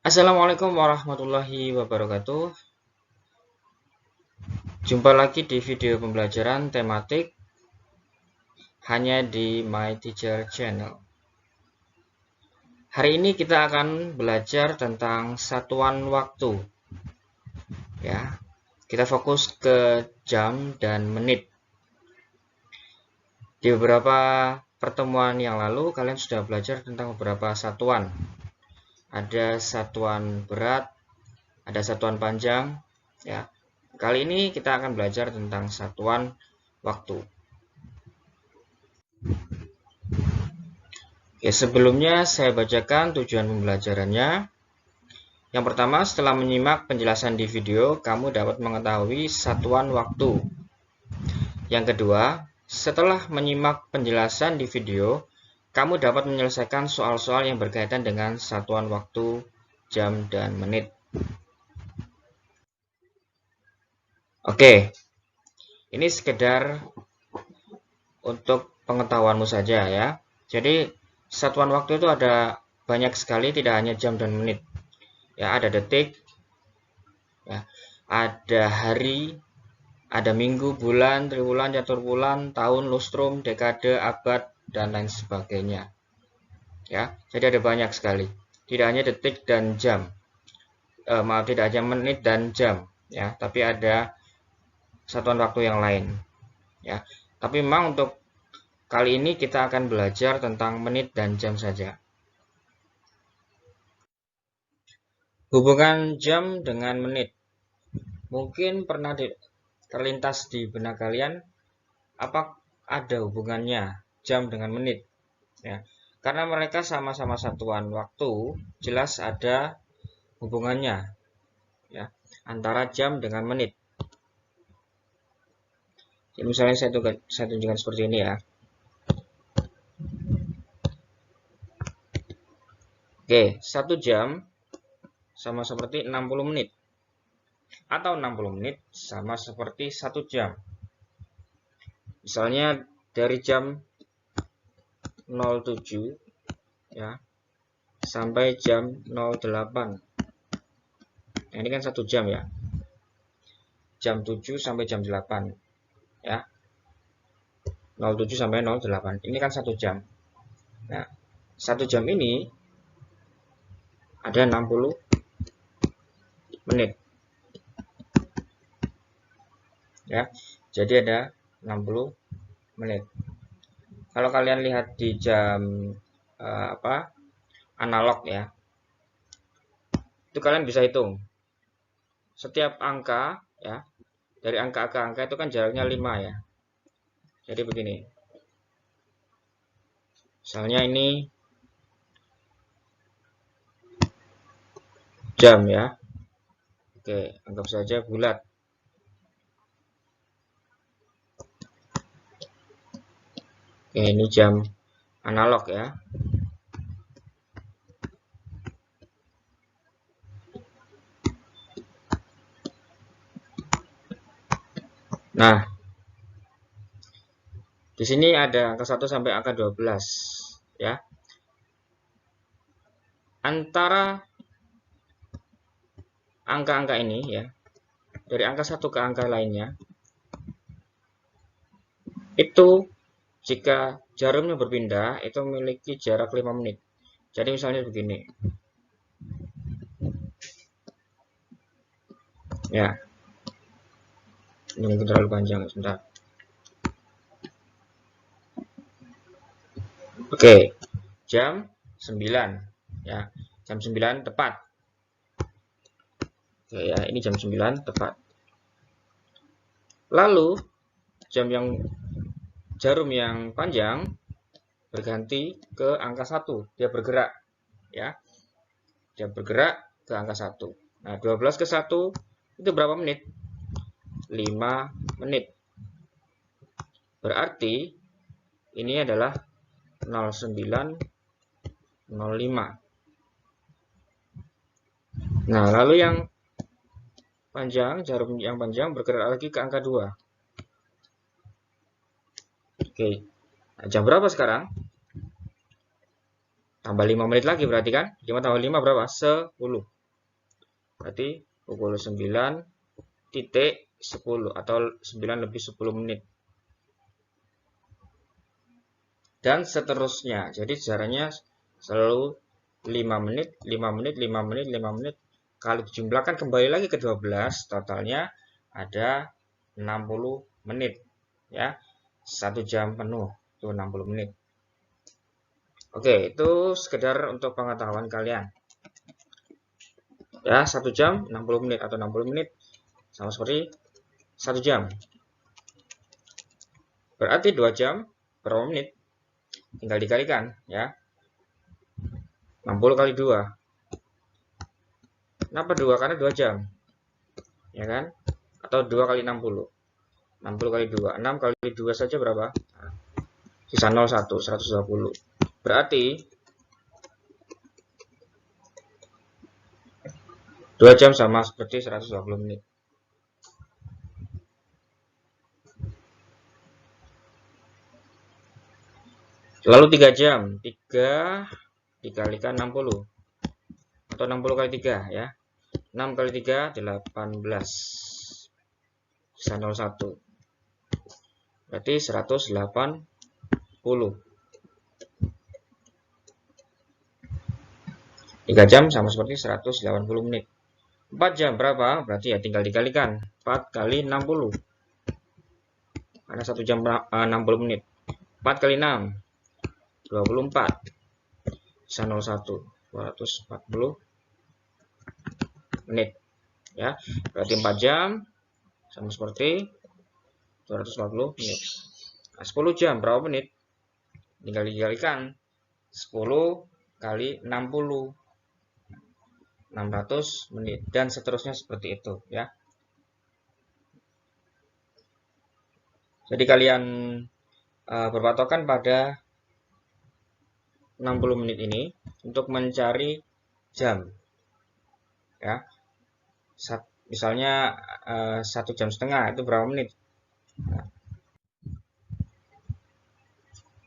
Assalamualaikum warahmatullahi wabarakatuh. Jumpa lagi di video pembelajaran tematik hanya di My Teacher Channel. Hari ini kita akan belajar tentang satuan waktu. Ya, kita fokus ke jam dan menit. Di beberapa pertemuan yang lalu kalian sudah belajar tentang beberapa satuan. Ada satuan berat, ada satuan panjang, ya. Kali ini kita akan belajar tentang satuan waktu. Oke, sebelumnya saya bacakan tujuan pembelajarannya. Yang pertama, setelah menyimak penjelasan di video, kamu dapat mengetahui satuan waktu. Yang kedua, setelah menyimak penjelasan di video, kamu dapat menyelesaikan soal-soal yang berkaitan dengan satuan waktu, jam, dan menit. Oke, ini sekedar untuk pengetahuanmu saja ya. Jadi, satuan waktu itu ada banyak sekali, tidak hanya jam dan menit. Ya, ada detik, ya, ada hari, ada minggu, bulan, triwulan, catur bulan, tahun, lustrum, dekade, abad, dan lain sebagainya. Ya, jadi ada banyak sekali. Tidak hanya detik dan jam. Tidak hanya menit dan jam, ya, tapi ada satuan waktu yang lain. Ya, tapi memang untuk kali ini kita akan belajar tentang menit dan jam saja. Hubungan jam dengan menit. Mungkin pernah terlintas di benak kalian, apa ada hubungannya jam dengan menit? Ya, karena mereka sama-sama satuan waktu, jelas ada hubungannya ya antara jam dengan menit. Jadi misalnya saya tunjukkan seperti ini ya. Oke, 1 jam sama seperti 60 menit. Atau 60 menit sama seperti 1 jam. Misalnya dari jam 07 ya sampai jam 08. Nah, ini kan 1 jam ya. Jam 7 sampai jam 8 ya. 07 sampai 08. Ini kan 1 jam. Nah, 1 jam ini ada 60 menit. Ya. Jadi ada 60 menit. Kalau kalian lihat di jam analog ya. Itu kalian bisa hitung. Setiap angka ya, dari angka ke angka itu kan jaraknya 5 ya. Jadi begini. Misalnya ini jam ya. Oke, anggap saja bulat. Oke, ini jam analog ya. Nah, di sini ada angka 1 sampai angka 12 ya. Antara angka-angka ini ya, dari angka 1 ke angka lainnya, itu jika jarumnya berpindah, itu memiliki jarak 5 menit. Jadi misalnya begini. Ya. Ini mungkin terlalu panjang, sebentar. Oke, jam 9 ya. Jam 9 tepat. Oke ya, ini jam 9 tepat. Lalu jarum yang panjang berganti ke angka 1. Dia bergerak ya. Dia bergerak ke angka 1. Nah, 12 ke 1 itu berapa menit? 5 menit. Berarti ini adalah 09.05. Nah, lalu yang panjang, jarum yang panjang bergerak lagi ke angka 2. Oke. Nah, jam berapa sekarang? Tambah 5 menit lagi berarti kan? 5 tambah 5 berapa? 10. Berarti pukul 9.10 atau 9 lebih 10 menit. Dan seterusnya. Jadi jaraknya selalu 5 menit, 5 menit, 5 menit, 5 menit. Kalau dijumlahkan kembali lagi ke 12, totalnya ada 60 menit. Ya, 1 jam penuh, itu 60 menit. Oke, itu sekedar untuk pengetahuan kalian. Ya, 1 jam 60 menit atau 60 menit sama seperti 1 jam. Berarti 2 jam berapa menit? Tinggal dikalikan ya. 60 kali 2. Kenapa 2? Karena 2 jam. Ya kan? Atau 2 kali 60. 60 kali 2. 6 kali 2 saja berapa? Sisa 01, 120. Berarti 2 jam sama seperti 120 menit. Lalu 3 jam. 3 dikalikan 60. Atau 60 kali 3 ya. 6 kali 3, 18. Sisa 01. Berarti 180. 3 jam sama seperti 180 menit. 4 jam berapa? Berarti ya tinggal dikalikan. 4 kali 60. Karena 1 jam 60 menit. 4 kali 6. 24. Sisa 01. 240 menit. Ya, berarti 4 jam sama seperti 240 menit. Nah, 10 jam berapa menit? Tinggal dikalikan. 10 kali 60. 600 menit dan seterusnya seperti itu ya. Jadi kalian berpatokan pada 60 menit ini untuk mencari jam ya. Misalnya 1 jam setengah itu berapa menit?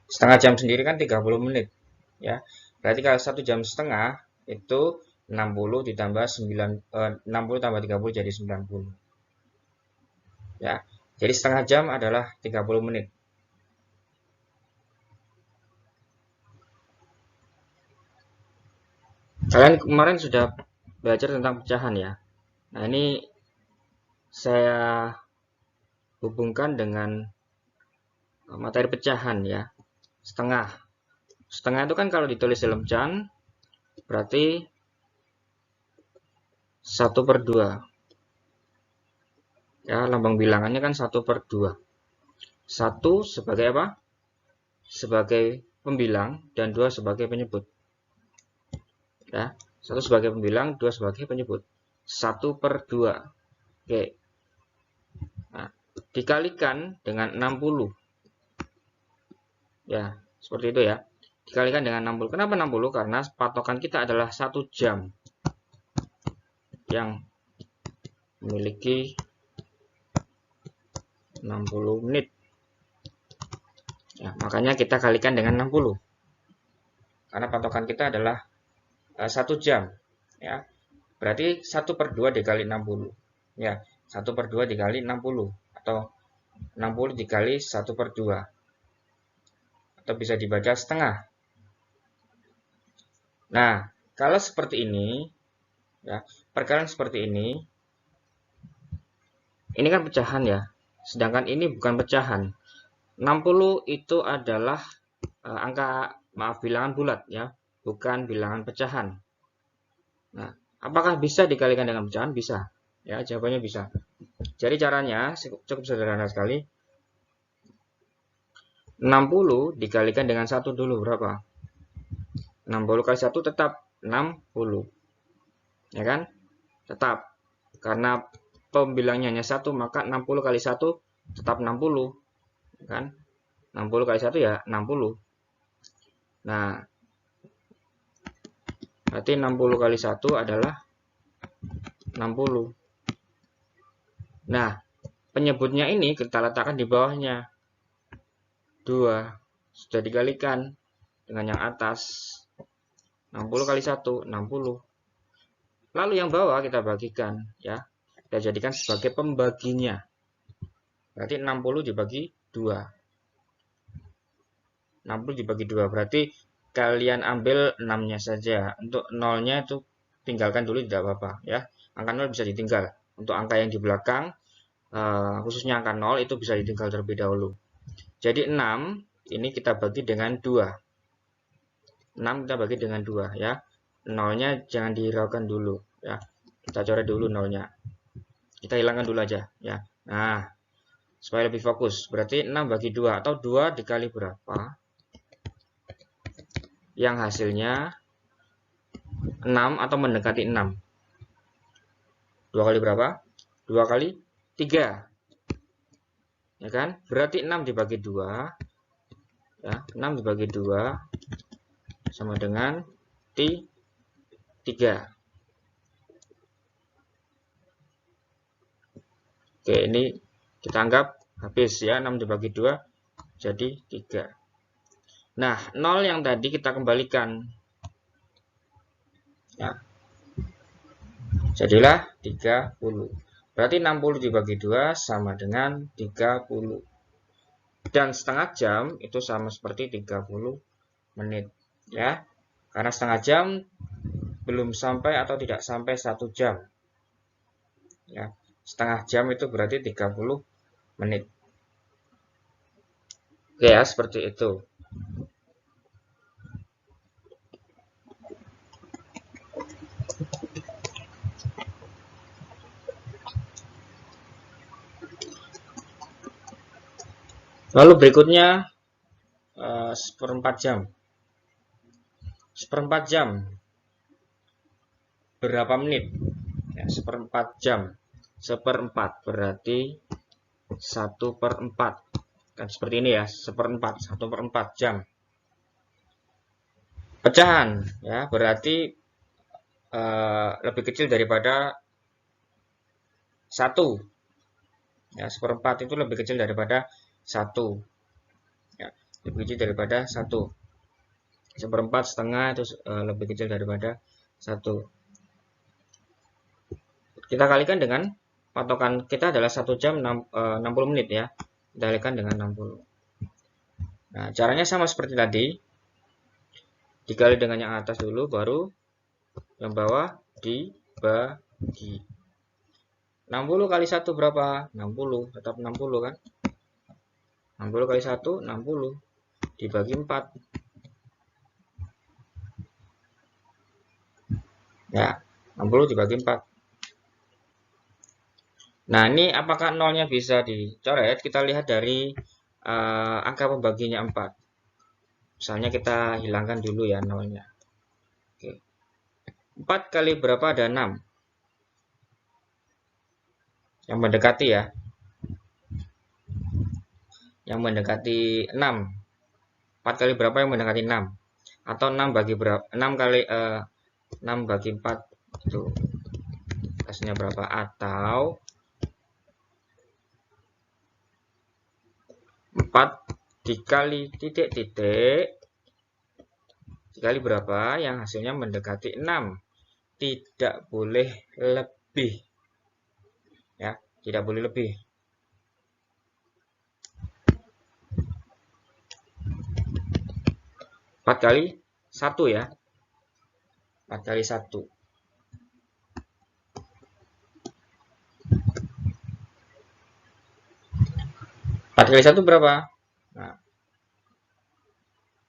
Setengah jam sendiri kan 30 menit ya. Berarti kalau 1 jam setengah itu 60 ditambah 60 tambah 30 jadi 90. Ya. Jadi setengah jam adalah 30 menit. Kalian kemarin sudah belajar tentang pecahan ya. Nah, ini saya hubungkan dengan materi pecahan ya. Setengah. Setengah itu kan kalau ditulis dalam pecahan berarti 1/2. Ya, lambang bilangannya kan 1/2. 1 sebagai apa? Sebagai pembilang dan 2 sebagai penyebut. Ya, 1 sebagai pembilang, 2 sebagai penyebut. 1/2. Oke. Nah, dikalikan dengan 60. Ya, seperti itu ya. Dikalikan dengan 60. Kenapa 60? Karena patokan kita adalah 1 jam yang memiliki 60 menit. Ya, makanya kita kalikan dengan 60. Karena patokan kita adalah 1 jam. Ya. Berarti 1/2 dikali 60. Ya, 1/2 dikali 60. Atau 60 dikali 1/2. Atau bisa dibaca setengah. Nah, kalau seperti ini, ya, perkalian seperti ini kan pecahan ya. Sedangkan ini bukan pecahan. 60 itu adalah bilangan bulat ya, bukan bilangan pecahan. Nah, apakah bisa dikalikan dengan pecahan? Bisa. Ya, jawabannya bisa. Jadi caranya cukup sederhana sekali. 60 dikalikan dengan 1 dulu berapa? 60 kali 1 tetap 60. Ya kan? Tetap. Karena pembilangnya hanya 1, maka 60 kali 1 tetap 60. Kan? 60 kali 1 ya 60. Nah, berarti 60 kali 1 adalah 60. Nah, penyebutnya ini kita letakkan di bawahnya. 2. Sudah dikalikan dengan yang atas. 60 kali 1, 60. Lalu yang bawah kita bagikan, ya. Kita jadikan sebagai pembaginya. Berarti 60 dibagi 2. 60 dibagi 2. Berarti kalian ambil 6-nya saja. Untuk 0-nya itu tinggalkan dulu, tidak apa-apa, ya. Angka 0 bisa ditinggal. Untuk angka yang di belakang, khususnya angka 0, itu bisa ditinggal terlebih dahulu. Jadi 6 ini kita bagi dengan 2. 6 kita bagi dengan 2, ya. 0-nya jangan dihiraukan dulu, ya. Kita coret dulu 0-nya. Kita hilangkan dulu aja, ya. Nah, supaya lebih fokus. Berarti 6 bagi 2 atau 2 dikali berapa? Yang hasilnya 6 atau mendekati 6. 2 kali berapa? 2 kali 3. Ya kan? Berarti 6 dibagi 2. Ya, 6 dibagi 2 sama dengan 3. Oke, ini kita anggap habis, ya. 6 dibagi 2 jadi 3. Nah, 0 yang tadi kita kembalikan. Ya. Jadilah 30. Berarti 60 dibagi 2 sama dengan 30. Dan setengah jam itu sama seperti 30 menit. Ya. Karena setengah jam belum sampai atau tidak sampai 1 jam. Ya. Setengah jam itu berarti 30 menit. Oke, ya, seperti itu. Lalu berikutnya seperempat jam. Seperempat jam berapa menit? Ya, seperempat jam. Seperempat berarti 1/4. Kan seperti ini ya, seperempat, 1/4 jam. Pecahan, ya, berarti lebih kecil daripada 1. Ya, seperempat itu lebih kecil daripada 1. Ya, lebih kecil daripada 1. Seperempat, setengah itu lebih kecil daripada 1. Kita kalikan dengan patokan kita adalah 1 jam 60 menit, ya. Kita kalikan dengan 60. Nah, caranya sama seperti tadi. Dikali dengan yang atas dulu, baru yang bawah dibagi. 60 kali 1 berapa? 60, tetap 60 kan? 60 kali 1, 60. Dibagi 4. Ya, 60 dibagi 4. Nah, ini apakah nolnya bisa dicoret? Kita lihat dari angka pembaginya 4. Misalnya kita hilangkan dulu ya nolnya. Oke. 4 kali berapa ada 6? Yang mendekati ya. Yang mendekati 6. 4 kali berapa yang mendekati 6? Atau 6 bagi berapa? 6 kali 6 bagi 4 itu hasilnya berapa? Atau 4 dikali titik-titik dikali berapa yang hasilnya mendekati 6. Tidak boleh lebih. Ya, tidak boleh lebih. Empat kali 1 ya. 4 kali 1. 4 kali 1 berapa? Nah,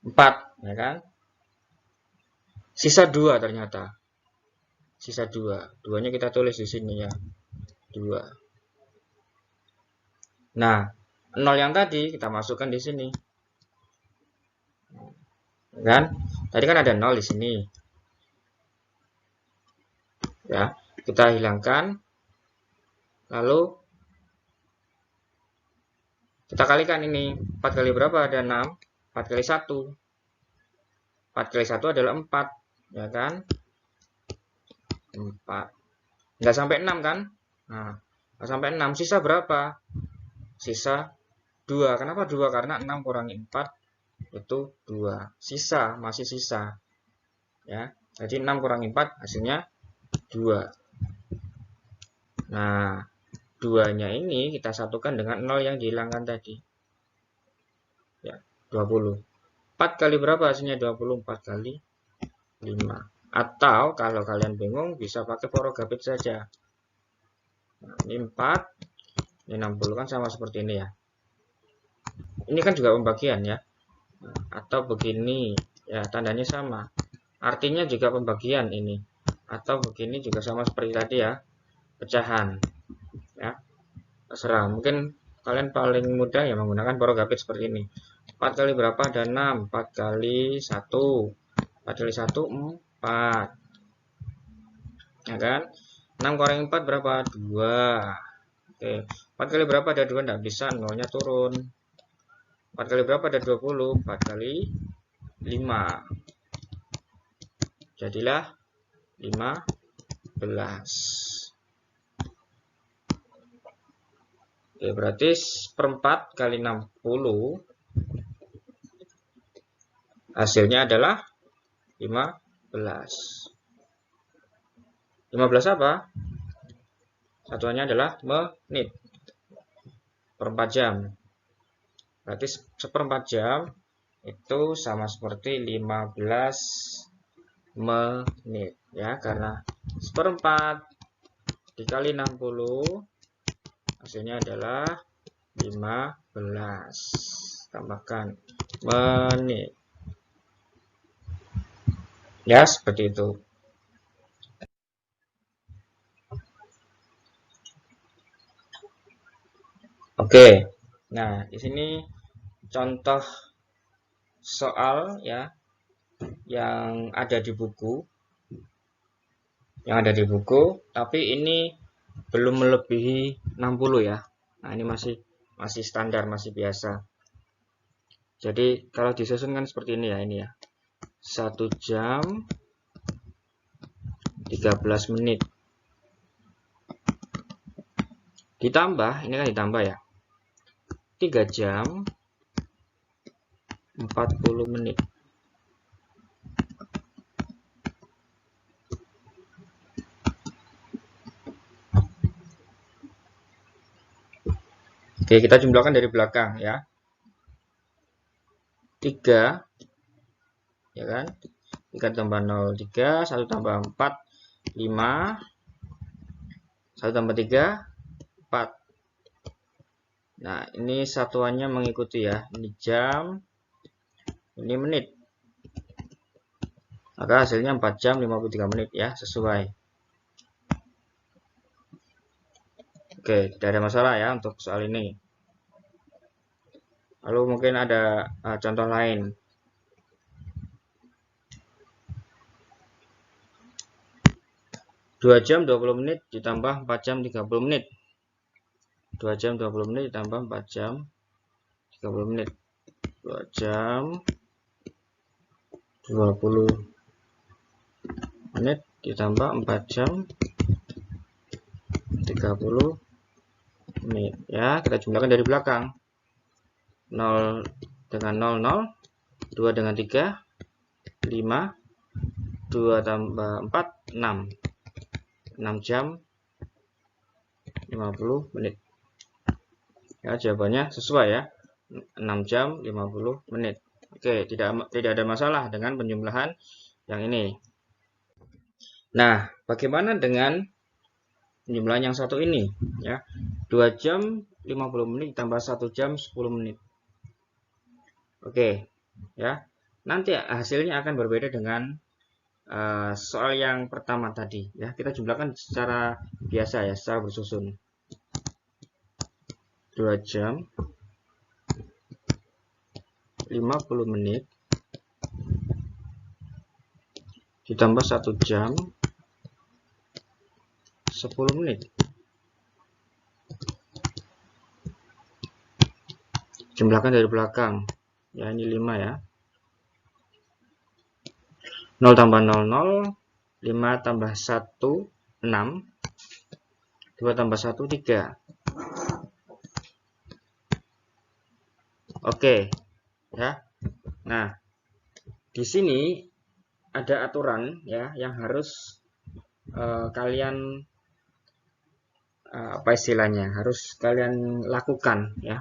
4, ya kan? Sisa 2 ternyata. Sisa 2. 2-nya kita tulis di sini ya. 2. Nah, 0 yang tadi kita masukkan di sini. Kan? Tadi kan ada 0 di sini. Ya, kita hilangkan. Lalu kita kalikan ini. 4 kali berapa? Ada 6. 4 kali 1. 4 kali 1 adalah 4. Ya kan? 4. Nggak sampai 6 kan? Nah, nggak sampai 6. Sisa berapa? Sisa 2. Kenapa 2? Karena 6 kurangi 4 itu 2. Sisa, masih sisa. Ya. Jadi 6 kurangi 4 hasilnya 2. Nah, 2-nya ini kita satukan dengan 0 yang dihilangkan tadi. Ya, 20. 4 kali berapa hasilnya? 24 kali 5. Atau kalau kalian bingung bisa pakai porogapit saja. Nah, ini 4, ini 60 kan sama seperti ini ya. Ini kan juga pembagian ya. Atau begini, ya tandanya sama. Artinya juga pembagian ini. Atau begini juga sama seperti tadi ya, pecahan. Ya, terserah. Mungkin kalian paling mudah ya menggunakan porogapit seperti ini. 4 kali berapa? Ada 6. 4 kali 1. 4 kali 1, 4. Ya kan? 6 kurang 4 berapa? 2. Oke. 4 kali berapa? Ada 2. Tidak bisa, nolnya turun. 4 kali berapa? Ada 20. 4 kali 5. Jadilah 15. Oke, berarti seperempat kali 60 hasilnya adalah 15. 15 apa? Satuannya adalah menit. Per 4 jam. Berarti seperempat jam itu sama seperti 15 menit. Ya, karena seperempat dikali 60 hasilnya adalah 15. Tambahkan menit. Ya, seperti itu. Oke. Nah, di sini contoh soal ya yang ada di buku. Yang ada di buku, tapi ini belum melebihi 60 ya. Nah, ini masih standar, masih biasa. Jadi, kalau disusun kan seperti ini ya, ini ya. 1 jam 13 menit. Ditambah, ini kan ditambah ya. 3 jam 40 menit. Oke, kita jumlahkan dari belakang ya. 3, ya kan? 3 tambah 0, 3, 1 tambah 4, 5, 1 tambah 3, 4. Nah, ini satuannya mengikuti ya. Ini jam, ini menit. Maka hasilnya 4 jam 53 menit ya, sesuai. Oke, tidak ada masalah ya untuk soal ini. Lalu mungkin ada contoh lain. 2 jam 20 menit ditambah 4 jam 30 menit. 2 jam 20 menit ditambah 4 jam 30 menit. 2 jam 20 menit ditambah 4 jam 30 menit. Ya, kita jumlahkan dari belakang. 0 dengan 0, 0. 2 dengan 3, 5. 2 tambah 4, 6. 6 jam 50 menit. Ya, jawabannya sesuai ya. 6 jam 50 menit. Oke, tidak ada masalah dengan penjumlahan yang ini. Nah, bagaimana dengan penjumlahan yang satu ini ya? 2 jam 50 menit ditambah 1 jam 10 menit. Oke, ya. Nanti hasilnya akan berbeda dengan soal yang pertama tadi ya. Kita jumlahkan secara biasa ya, secara bersusun. 2 jam 50 menit ditambah 1 jam 10 menit. Jumlahkan dari belakang. Ya, ini 5 ya. 0 tambah 0, 0. 5 tambah 1, 6. 2 tambah 1, 3. Oke. Ya. Nah, di sini ada aturan ya yang harus kalian apa istilahnya, harus kalian lakukan ya.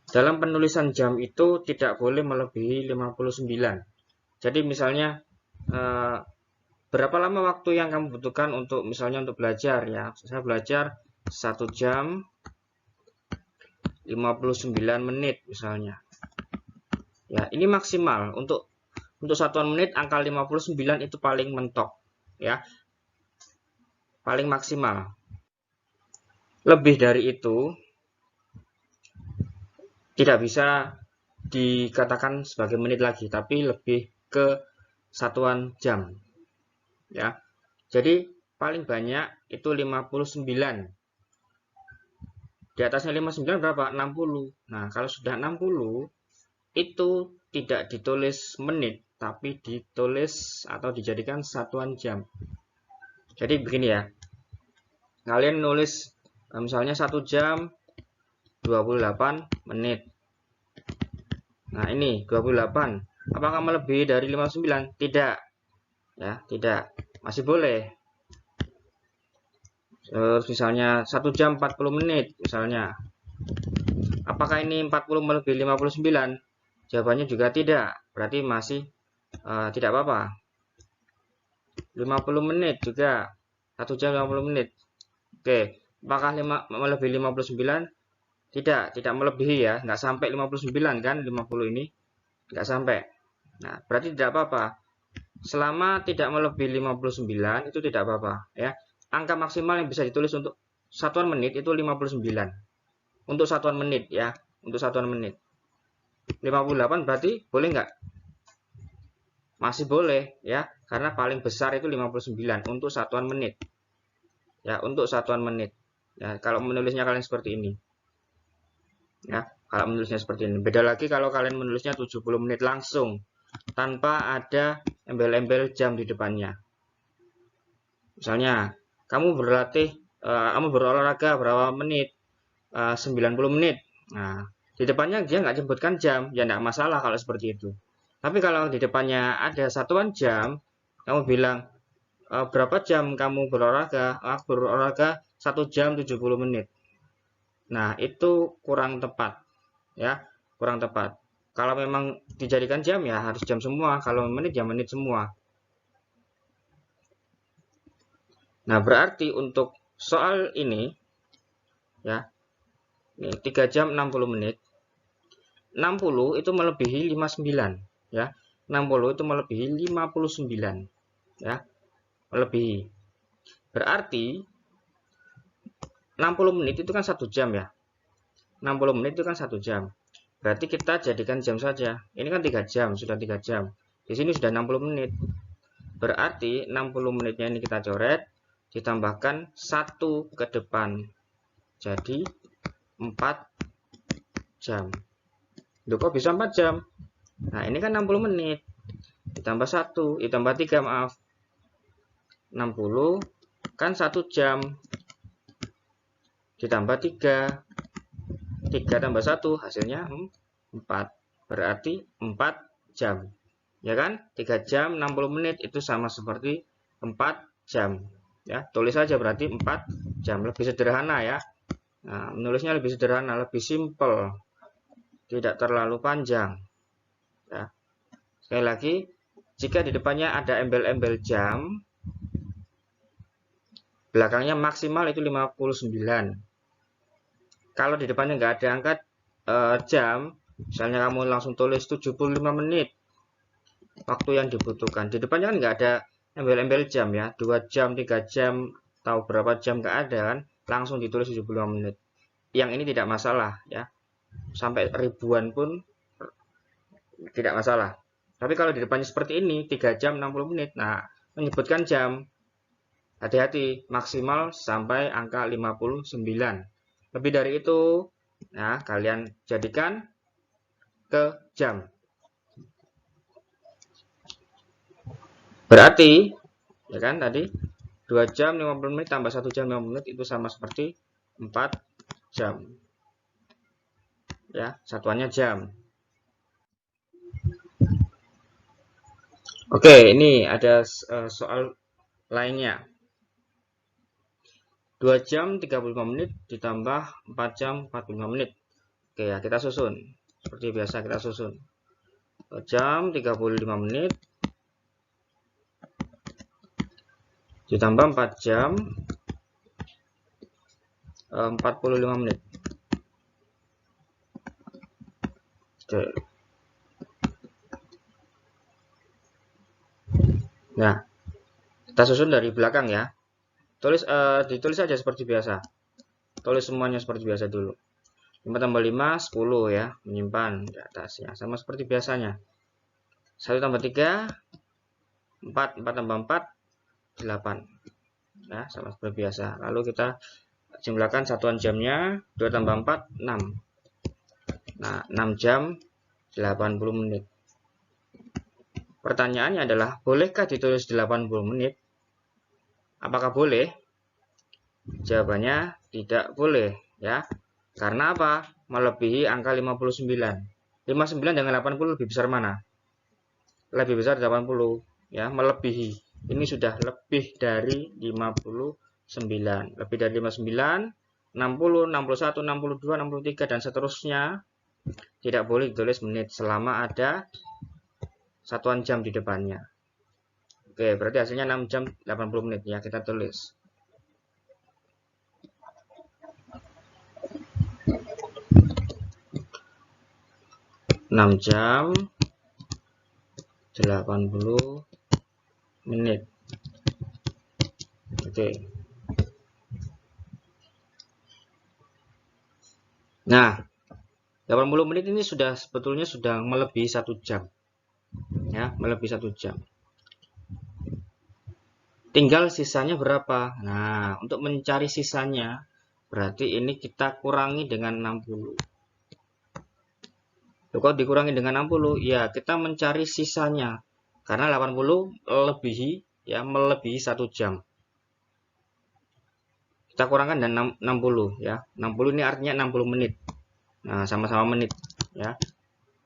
Dalam penulisan jam itu tidak boleh melebihi 59. Jadi misalnya berapa lama waktu yang kamu butuhkan untuk misalnya untuk belajar ya. Saya belajar 1 jam 59 menit misalnya. Ya, ini maksimal untuk satuan menit angka 59 itu paling mentok ya. Paling maksimal. Lebih dari itu tidak bisa dikatakan sebagai menit lagi, tapi lebih ke satuan jam. Ya. Jadi paling banyak itu 59. Di atasnya 59 berapa? 60. Nah, kalau sudah 60 itu tidak ditulis menit, tapi ditulis atau dijadikan satuan jam. Jadi begini ya. Kalian nulis misalnya 1 jam 28 menit. Nah, ini 28. Apakah melebihi dari 59? Tidak. Ya, tidak. Masih boleh. Terus misalnya 1 jam 40 menit misalnya. Apakah ini 40 melebihi 59? Jawabannya juga tidak. Berarti masih tidak apa-apa. 50 menit juga. 1 jam 50 menit. Oke. Apakah melebihi 59? Tidak melebihi ya. Nggak sampai 59 kan 50 ini. Nggak sampai. Nah, berarti tidak apa-apa. Selama tidak melebihi 59 itu tidak apa-apa ya. Angka maksimal yang bisa ditulis untuk satuan menit itu 59. Untuk satuan menit ya, untuk satuan menit. 58 berarti boleh nggak? Masih boleh ya, karena paling besar itu 59 untuk satuan menit. Ya, untuk satuan menit. Ya, kalau menulisnya kalian seperti ini. Ya, kalau menulisnya seperti ini. Beda lagi kalau kalian menulisnya 70 menit langsung tanpa ada embel-embel jam di depannya. Misalnya, kamu berolahraga berapa menit? 90 menit. Nah, di depannya dia nggak sebutkan jam, ya nggak masalah kalau seperti itu. Tapi kalau di depannya ada satuan jam, kamu bilang berapa jam kamu berolahraga? Berolahraga 1 jam 70 menit. Nah, itu kurang tepat, ya, kurang tepat. Kalau memang dijadikan jam ya harus jam semua, kalau menit ya menit semua. Nah, berarti untuk soal ini, ya, ini 3 jam 60 menit. 60 itu melebihi 59 ya. 60 itu melebihi 59 ya. Melebihi. Berarti 60 menit itu kan 1 jam ya. 60 menit itu kan 1 jam. Berarti kita jadikan jam saja. Ini kan 3 jam, sudah 3 jam. Di sini sudah 60 menit. Berarti 60 menitnya ini kita coret, ditambahkan 1 ke depan. Jadi 4 jam. Loh, kok bisa 4 jam? Nah, ini kan 60 menit. Ditambah 1, ditambah 3, maaf. 60 kan 1 jam. Ditambah 3. 3 tambah 1 hasilnya 4. Berarti 4 jam. Ya kan? 3 jam 60 menit itu sama seperti 4 jam. Ya, tulis saja berarti 4 jam. Lebih sederhana ya. Nah, menulisnya lebih sederhana, lebih simple. Tidak terlalu panjang. Ya. Sekali lagi, jika di depannya ada embel-embel jam, belakangnya maksimal itu 59. Kalau di depannya nggak ada angka jam, misalnya kamu langsung tulis 75 menit waktu yang dibutuhkan. Di depannya kan nggak ada embel-embel jam ya, 2 jam, 3 jam, tahu berapa jam nggak ada kan, langsung ditulis 75 menit. Yang ini tidak masalah ya, sampai ribuan pun tidak masalah. Tapi kalau di depannya seperti ini, 3 jam 60 menit, nah menyebutkan jam, hati-hati, maksimal sampai angka 59. Lebih dari itu, nah kalian jadikan ke jam. Berarti, ya kan tadi 2 jam 50 menit tambah 1 jam 50 menit itu sama seperti 4 jam. Ya, satuannya jam. Oke, ini ada soal lainnya. 2 jam 35 menit ditambah 4 jam 45 menit. Oke ya, kita susun. Seperti biasa kita susun. 2 jam 35 menit ditambah 4 jam 45 menit. Oke. Nah, kita susun dari belakang ya. Ditulis saja seperti biasa. Tulis semuanya seperti biasa dulu. 5 tambah 5, 10 ya. Menyimpan di atasnya. Sama seperti biasanya. 1 tambah 3, 4. 4 tambah 4, 8. Ya, sama seperti biasa. Lalu kita jumlahkan satuan jamnya. 2 tambah 4, 6. Nah, 6 jam 80 menit. Pertanyaannya adalah, bolehkah ditulis 80 menit? Apakah boleh? Jawabannya tidak boleh ya. Karena apa? Melebihi angka 59. 59 dengan 80 lebih besar mana? Lebih besar 80 ya, melebihi. Ini sudah lebih dari 59. Lebih dari 59, 60, 61, 62, 63 dan seterusnya tidak boleh ditulis menit selama ada satuan jam di depannya. Oke, berarti hasilnya 6 jam 80 menit ya, kita tulis. Enam jam 80 menit. Oke. Nah, 80 menit ini sebetulnya sudah melebihi 1 jam. Ya, melebihi 1 jam. Tinggal sisanya berapa? Nah, untuk mencari sisanya, berarti ini kita kurangi dengan 60. Kalau dikurangi dengan 60, ya kita mencari sisanya. Karena 80 melebihi 1 jam. Kita kurangkan dan 60 ya. 60 ini artinya 60 menit. Nah, sama-sama menit ya.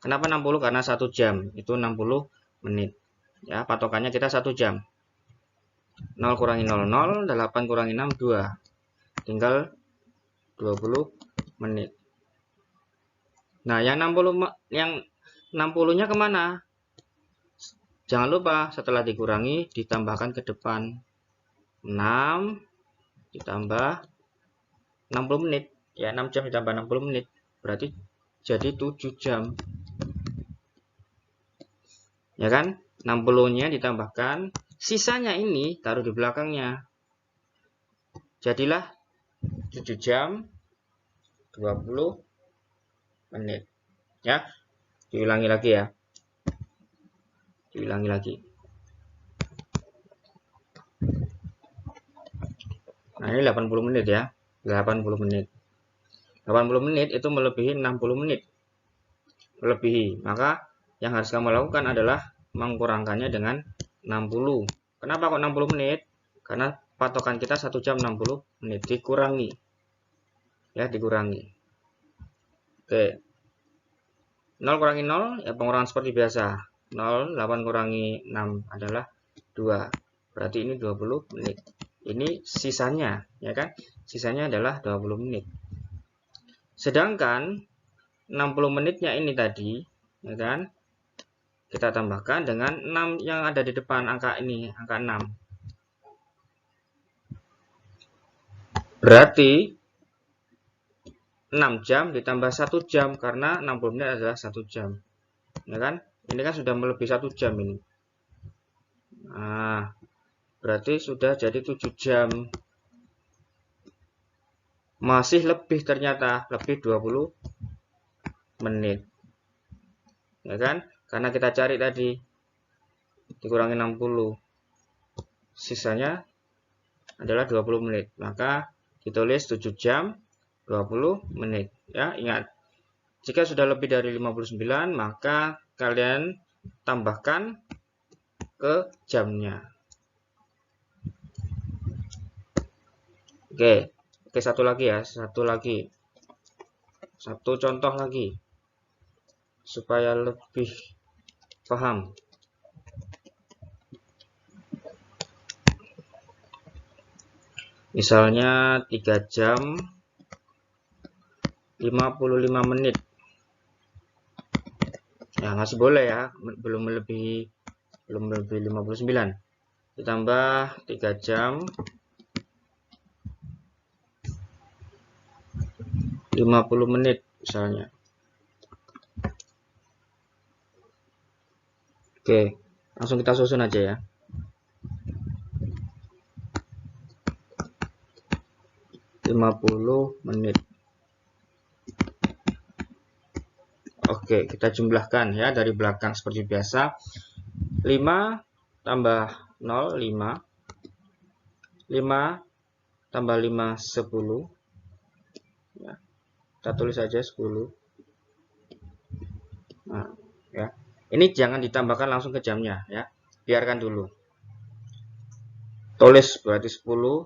Kenapa 60? Karena 1 jam itu 60 menit. Ya, patokannya kita 1 jam. 0 kurangi 0, 0, 8 kurangi 6, 2. Tinggal 20 menit. Nah, yang 60-nya kemana? Jangan lupa setelah dikurangi ditambahkan ke depan. 6 ditambah 60 menit. Ya, 6 jam ditambah 60 menit. Berarti jadi 7 jam. Ya kan? 60-nya ditambahkan. Sisanya ini taruh di belakangnya. Jadilah 7 jam 20 menit. Ya, diulangi lagi ya. Diulangi lagi. Nah, ini 80 menit ya. 80 menit. 80 menit itu melebihi 60 menit. Melebihi. Maka yang harus kamu lakukan adalah mengkurangkannya dengan 60. Kenapa kok 60 menit? Karena patokan kita 1 jam 60 menit. Dikurangi. Ya, dikurangi. Oke. 0 kurangi 0, ya pengurangan seperti biasa. 0, 8 kurangi 6 adalah 2. Berarti ini 20 menit. Ini sisanya, ya kan? Sisanya adalah 20 menit. Sedangkan 60 menitnya ini tadi, ya kan? Kita tambahkan dengan 6 yang ada di depan angka ini, angka 6. Berarti 6 jam ditambah 1 jam karena 60 menit adalah 1 jam. Ya kan? Ini kan sudah melebihi 1 jam ini. Nah, berarti sudah jadi 7 jam. Masih lebih ternyata, lebih 20 menit. Ya kan? Karena kita cari tadi dikurangi 60. Sisanya adalah 20 menit. Maka ditulis 7 jam 20 menit. Ya, ingat. Jika sudah lebih dari 59, maka kalian tambahkan ke jamnya. Oke, satu lagi ya, satu contoh lagi supaya lebih paham. Misalnya 3 jam 55 menit. Ya, masih boleh ya, belum melebihi 59. Ditambah 3 jam 50 menit misalnya. Oke, langsung kita susun aja ya. menit. Oke, kita jumlahkan ya dari belakang seperti biasa. 5 tambah 0, 5. 5 tambah 5, 10. Ya, kita tulis saja 10. Nah, ya. Ini jangan ditambahkan langsung ke jamnya ya. Biarkan dulu. Tulis berarti 10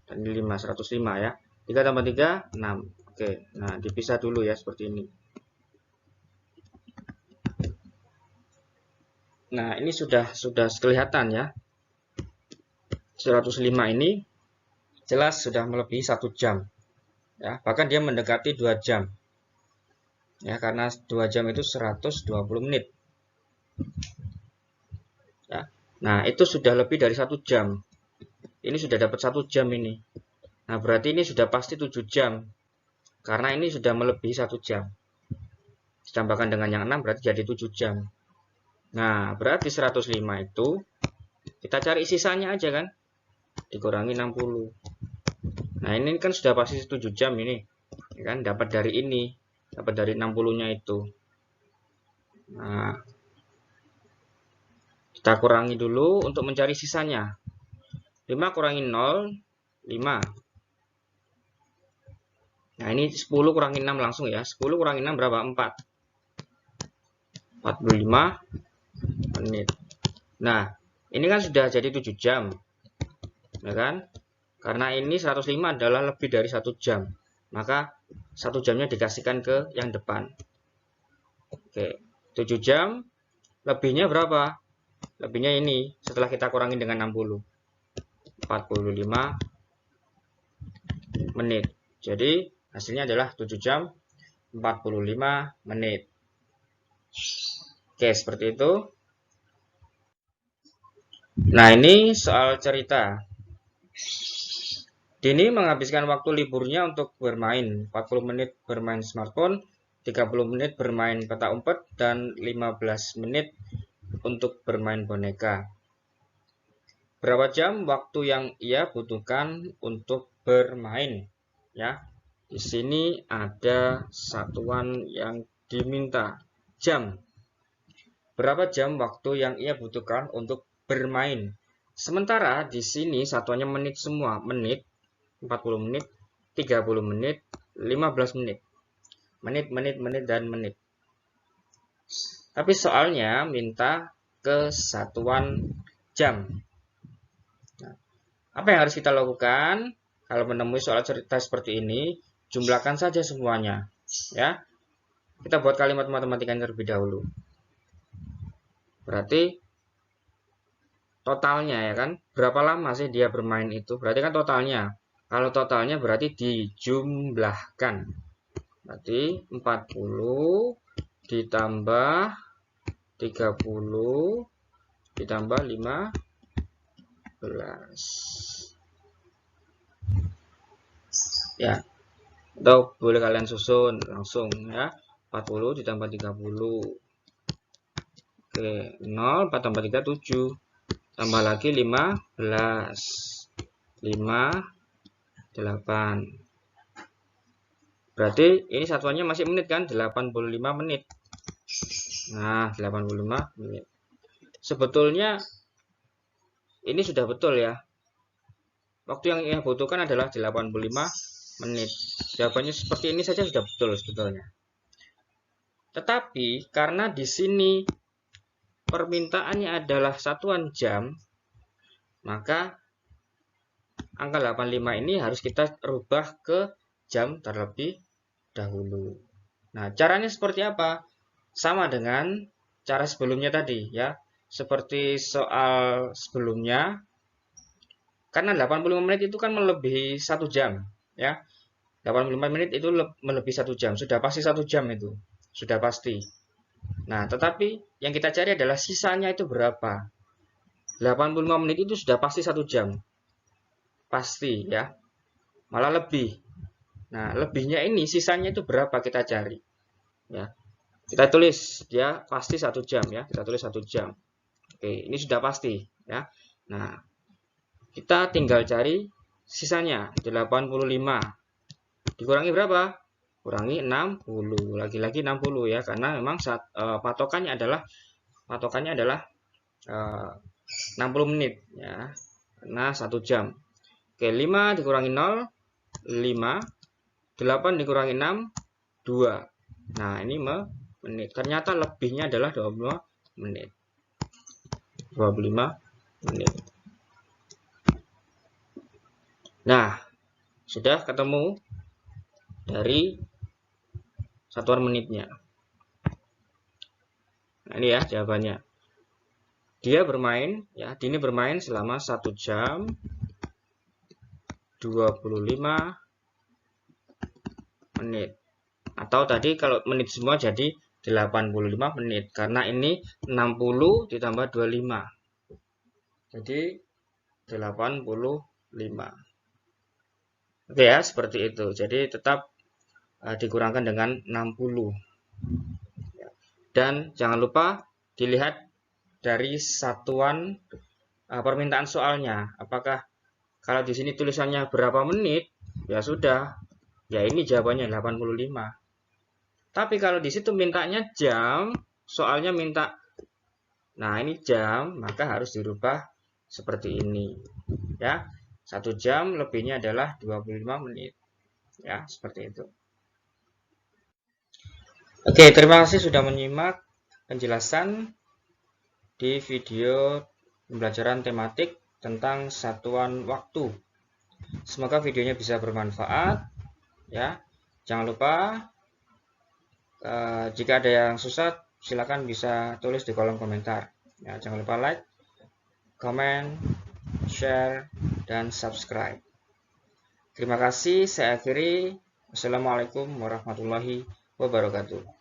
dan 5, 105 ya. 3 tambah 3, 6. Oke, nah dipisah dulu ya seperti ini. Nah, ini sudah kelihatan ya. 105 ini jelas sudah melebihi 1 jam. Ya, bahkan dia mendekati 2 jam. Ya, karena 2 jam itu 120 menit. Ya. Nah, itu sudah lebih dari 1 jam. Ini sudah dapat 1 jam ini. Nah, berarti ini sudah pasti 7 jam. Karena ini sudah melebihi 1 jam. Ditambahkan dengan yang 6 berarti jadi 7 jam. Nah, berarti 105 itu kita cari sisanya aja kan. Dikurangi 60. Nah, ini kan sudah pasti 7 jam ini. Ya kan, dapat dari ini. Dapat dari 60-nya itu. Nah, kita kurangi dulu untuk mencari sisanya. 5 kurangi 0, 5. Nah, ini 10 kurangi 6 langsung ya. 10 kurangi 6 berapa? 4. 45 menit. Nah, ini kan sudah jadi 7 jam. Ya kan? Karena ini 105 adalah lebih dari 1 jam. Maka 1 jamnya dikasihkan ke yang depan. Oke, 7 jam. Lebihnya berapa? Lebihnya ini setelah kita kurangi dengan 60. 45 menit. Jadi hasilnya adalah 7 jam 45 menit. Oke, seperti itu. Nah, ini soal cerita. Dini menghabiskan waktu liburnya untuk bermain. 40 menit bermain smartphone, 30 menit bermain peta umpet, dan 15 menit untuk bermain boneka. Berapa jam waktu yang ia butuhkan untuk bermain? Ya, di sini ada satuan yang diminta, jam. Berapa jam waktu yang ia butuhkan untuk bermain? Sementara di sini satuannya menit semua, menit, 40 menit, 30 menit, 15 menit. Menit, menit, menit, dan menit. Tapi soalnya minta kesatuan jam. Nah, apa yang harus kita lakukan? Kalau menemui soal cerita seperti ini, jumlahkan saja semuanya. Ya, kita buat kalimat matematika terlebih dahulu. Berarti totalnya ya kan, berapa lama sih dia bermain itu? Berarti kan totalnya. Kalau totalnya berarti dijumlahkan. Berarti 40 ditambah 30 ditambah 15. Ya, atau boleh kalian susun langsung ya. 40 ditambah 30. Oke, 0, 4 tambah 3, 7. Tambah lagi 15. 5, 8. Berarti ini satuannya masih menit kan? 85 menit. Nah, 85 menit. Sebetulnya ini sudah betul ya. Waktu yang ia butuhkan adalah 85 menit. Jawabannya seperti ini saja sudah betul sebetulnya. Tetapi karena di sini permintaannya adalah satuan jam, maka angka 85 ini harus kita rubah ke jam terlebih dahulu. Nah, caranya seperti apa? Sama dengan cara sebelumnya tadi ya. Seperti soal sebelumnya, Karena 85 menit itu kan melebihi 1 jam, ya. 85 menit itu melebihi 1 jam, sudah pasti 1 jam itu. Sudah pasti. Nah, tetapi yang kita cari adalah sisanya itu berapa. 85 menit itu sudah pasti 1 jam. Pasti, ya. Malah lebih. Nah, lebihnya ini sisanya itu berapa kita cari. Ya. Kita tulis dia pasti 1 jam, ya. Kita tulis 1 jam. Oke, ini sudah pasti, ya. Nah, kita tinggal cari sisanya 85 dikurangi berapa? Kurangi 60, lagi-lagi 60 ya, karena memang patokannya adalah 60 menit ya, karena 1 jam. Oke, 5 dikurangi 0, 5, 8 dikurangi 6, 2. Nah, ini menit. Ternyata lebihnya adalah 25 menit. 25 menit. Nah, sudah ketemu dari satuan menitnya. Nah, ini ya jawabannya. Dia bermain, ya, Dini bermain selama 1 jam 25 menit. Atau tadi kalau menit semua jadi 85 menit. Karena ini 60 ditambah 25. Jadi 85. Oke ya, seperti itu. Jadi tetap dikurangkan dengan 60. Dan jangan lupa dilihat dari satuan permintaan soalnya. Apakah kalau di sini tulisannya berapa menit, ya sudah. Ya ini jawabannya 85. Tapi kalau di situ mintanya jam, soalnya minta, nah ini jam, maka harus dirubah seperti ini. Ya, 1 jam lebihnya adalah 25 menit. Ya, seperti itu. Oke, terima kasih sudah menyimak penjelasan di video pembelajaran tematik tentang satuan waktu. Semoga videonya bisa bermanfaat. Ya, jangan lupa jika ada yang susah, silakan bisa tulis di kolom komentar. Ya, jangan lupa like, comment, share, dan subscribe. Terima kasih. Saya akhiri. Wassalamualaikum warahmatullahi wabarakatuh.